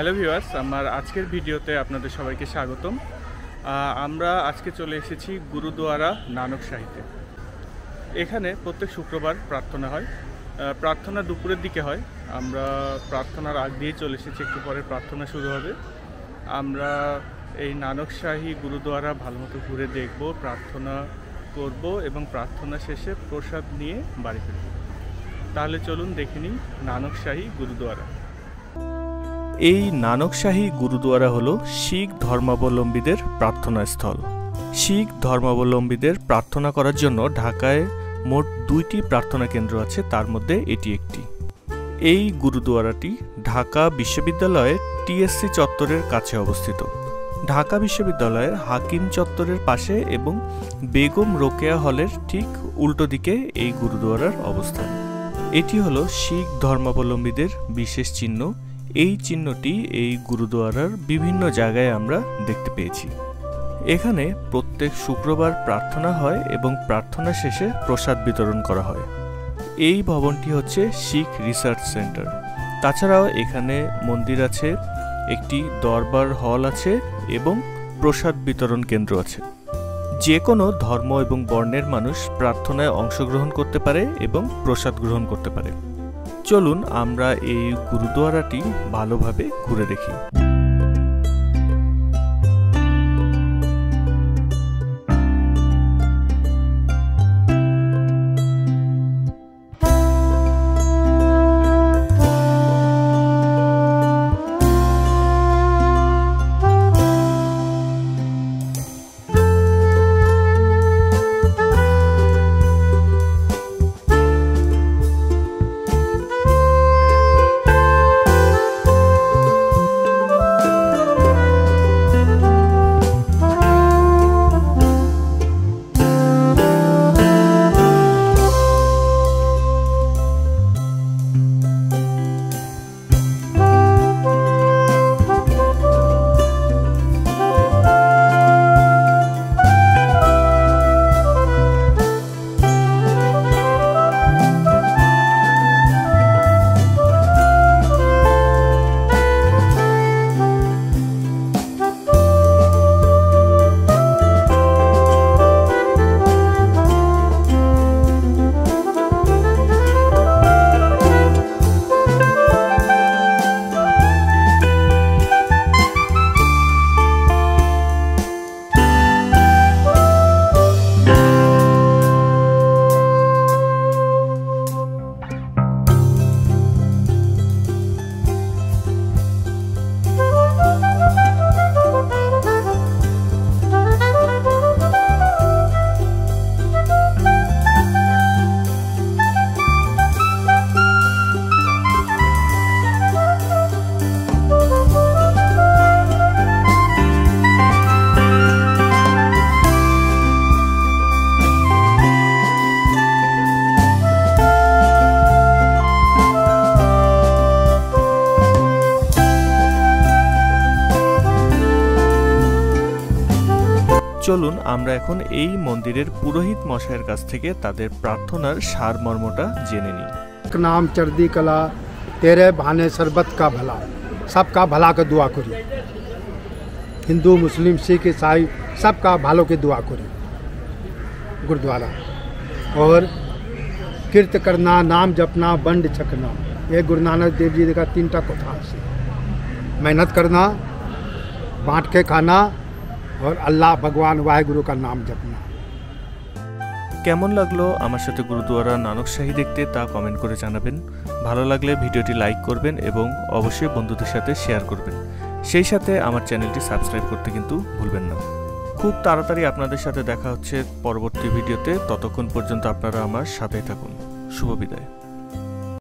Hello viewers, আমার আজকের ভিডিওতে আপনাদের সবাইকে স্বাগতম। আমরা আজকে চলে এসেছি গুরুদুয়ারা নানকশাহীতে। এখানে প্রত্যেক শুক্রবার প্রার্থনা হয়। প্রার্থনা দুপুরের দিকে হয়। আমরা প্রার্থনার আগ দিয়ে চলে এসেছি, একটু পরে প্রার্থনা শুরু হবে। আমরা এই নানকশাহী গুরুদুয়ারা ভালো মতো ঘুরে দেখব, প্রার্থনা করব এবং প্রার্থনা শেষে প্রসাদ নিয়ে বাড়ি ফিরব। তাহলে চলুন দেখে নিই নানকশাহী গুরুদুয়ারা। এই নানকশাহী গুরুদুয়ারা হলো শিখ ধর্মাবলম্বীদের প্রার্থনা স্থল। শিখ ধর্মাবলম্বীদের প্রার্থনা করার জন্য ঢাকায় মোট 2টি প্রার্থনা কেন্দ্র আছে, তার মধ্যে এটি একটি। এই গুরুদুয়ারাটি ঢাকা বিশ্ববিদ্যালয়ের টিএসসি চত্বরের কাছে অবস্থিত। ঢাকা বিশ্ববিদ্যালয়ের হাকিম চত্বরের পাশে এবং বেগম রোকেয়া হলের ঠিক উল্টো দিকে এই গুরুদুয়ারার অবস্থান। এটি হলো শিখ ধর্মাবলম্বীদের বিশেষ চিহ্ন। এই চিহ্নটি এই গুরুদুয়ারার বিভিন্ন জায়গায় আমরা দেখতে পেয়েছি। এখানে প্রত্যেক শুক্রবার প্রার্থনা হয় এবং প্রার্থনা শেষে প্রসাদ বিতরণ করা হয়। এই ভবনটি হচ্ছে শিখ রিসার্চ সেন্টার। তাছাড়াও এখানে মন্দির আছে, একটি দরবার হল আছে এবং প্রসাদ বিতরণ কেন্দ্র আছে। যে কোনো ধর্ম এবং বর্ণের মানুষ প্রার্থনায় অংশগ্রহণ করতে পারে এবং প্রসাদ গ্রহণ করতে পারে। চলুন আমরা এই গুরুদুয়ারাটি ভালোভাবে ঘুরে দেখি। চলুন আমরা এখন এই মন্দিরের পুরোহিত মশাইয়ের কাছ থেকে তাদের প্রার্থনার সারমর্মটা জেনে নিই। नाम चर्दी कला तेरे बहाने शरबत का भला, सबका भला का दुआ करी। हिंदू मुस्लिम सिख ईसाई सबका भालो के दुआ करी। गुरुद्वारा और कीर्त करना, नाम जपना, बंड छकना, ये गुरु नानक देव जी का 3टा कथा से मेहनत करना, बांट के खाना और अल्लाह भगवान वाहेगुरु का नाम जपना। কেমন লাগলো আমার সাথে গুরুদুয়ারা নানকশাহী দেখতে তা কমেন্ট করে জানাবেন। ভালো লাগলে ভিডিওটি লাইক করবেন এবং অবশ্যই বন্ধুদের সাথে শেয়ার করবেন। সেই সাথে আমার চ্যানেলটি সাবস্ক্রাইব করতে কিন্তু ভুলবেন না। খুব তাড়াতাড়ি আপনাদের সাথে দেখা হচ্ছে পরবর্তী ভিডিওতে। ততক্ষণ পর্যন্ত আপনারা আমার সাথেই থাকুন। শুভ বিদায়।